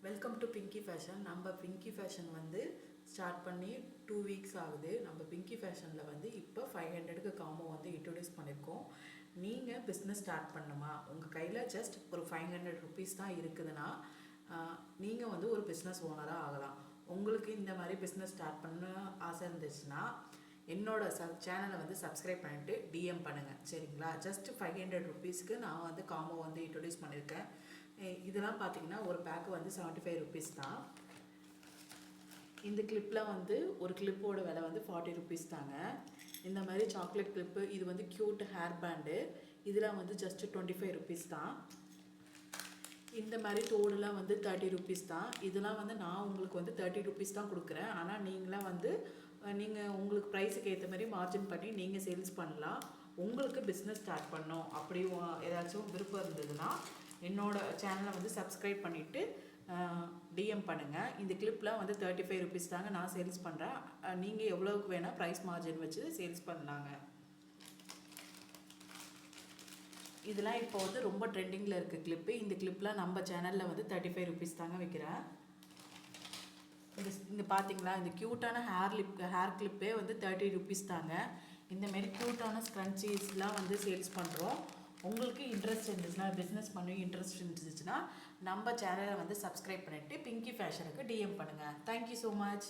Welcome to Pinki fashion. நம்ம Pinki fashion வந்து start பண்ணி 2 வீக்ஸ் ஆகுது. நம்ம பிங்கி ஃபேஷனில் வந்து இப்போ 500க்கு காம்போ வந்து இன்ட்ரடியூஸ் பண்ணியிருக்கோம். நீங்கள் பிஸ்னஸ் ஸ்டார்ட் பண்ணணுமா, உங்கள் கையில் ஜஸ்ட் ஒரு 500 ருபீஸ் தான் இருக்குதுன்னா நீங்கள் வந்து ஒரு பிஸ்னஸ் ஓனராக ஆகலாம். உங்களுக்கு இந்த மாதிரி பிஸ்னஸ் ஸ்டார்ட் பண்ண ஆசை இருந்துச்சுன்னா என்னோட சேனலை வந்து சப்ஸ்கிரைப் பண்ணிவிட்டு டிஎம் பண்ணுங்கள், சரிங்களா? ஜஸ்ட் 500 ருபீஸ்க்கு நான் வந்து காம்போ வந்து இன்ட்ரடியூஸ் பண்ணியிருக்கேன். இதெல்லாம் பார்த்தீங்கன்னா ஒரு பேக்கு வந்து 75 ருபீஸ் தான். இந்த கிளிப்பில் வந்து ஒரு கிளிப்போட விலை வந்து 40 ருபீஸ் தாங்க. இந்த மாதிரி சாக்லேட் கிளிப்பு, இது வந்து க்யூட் ஹேர் பேண்டு, இதெல்லாம் வந்து ஜஸ்ட் 25 ருபீஸ் தான். இந்த மாதிரி தோடுலாம் வந்து 30 ருபீஸ் தான். இதெல்லாம் வந்து நான் உங்களுக்கு வந்து 30 ருபீஸ் தான் கொடுக்குறேன். ஆனால் நீங்களாம் வந்து நீங்கள் உங்களுக்கு ப்ரைஸுக்கு ஏற்ற மாதிரி மார்ஜின் பண்ணி நீங்கள் சேல்ஸ் பண்ணலாம். உங்களுக்கு பிஸ்னஸ் ஸ்டார்ட் பண்ணோம் அப்படி ஏதாச்சும் விருப்பம் இருந்ததுன்னா என்னோட சேனலை வந்து சப்ஸ்கிரைப் பண்ணிவிட்டு டிஎம் பண்ணுங்கள். இந்த கிளிப்லாம் வந்து 35 ருபீஸ் தாங்க நான் சேல்ஸ் பண்ணுறேன். நீங்கள் எவ்வளோக்கு வேணால் ப்ரைஸ் மார்ஜின் வச்சு சேல்ஸ் பண்ணலாங்க. இதெல்லாம் இப்போ வந்து ரொம்ப ட்ரெண்டிங்கில் இருக்குது கிளிப்பு. இந்த கிளிப்லாம் நம்ம சேனலில் வந்து 35 ருபீஸ் தாங்க வைக்கிறேன். இந்த பார்த்தீங்களா, இந்த க்யூட்டான ஹேர் கிளிப்பே வந்து 30 ருபீஸ் தாங்க. இந்தமாரி க்யூட்டான ஸ்க்ரன்ச்சீஸ்லாம் வந்து சேல்ஸ் பண்ணுறோம். உங்களுக்கு இன்ட்ரெஸ்ட் இருந்துச்சுன்னா, பிஸ்னஸ் பண்ணி இன்ட்ரெஸ்ட் இருந்துச்சுன்னா நம்ம சேனலை வந்து சப்ஸ்கிரைப் பண்ணிவிட்டு பிங்கி ஃபேஷனுக்கு டிஎம் பண்ணுங்கள். Thank you so much.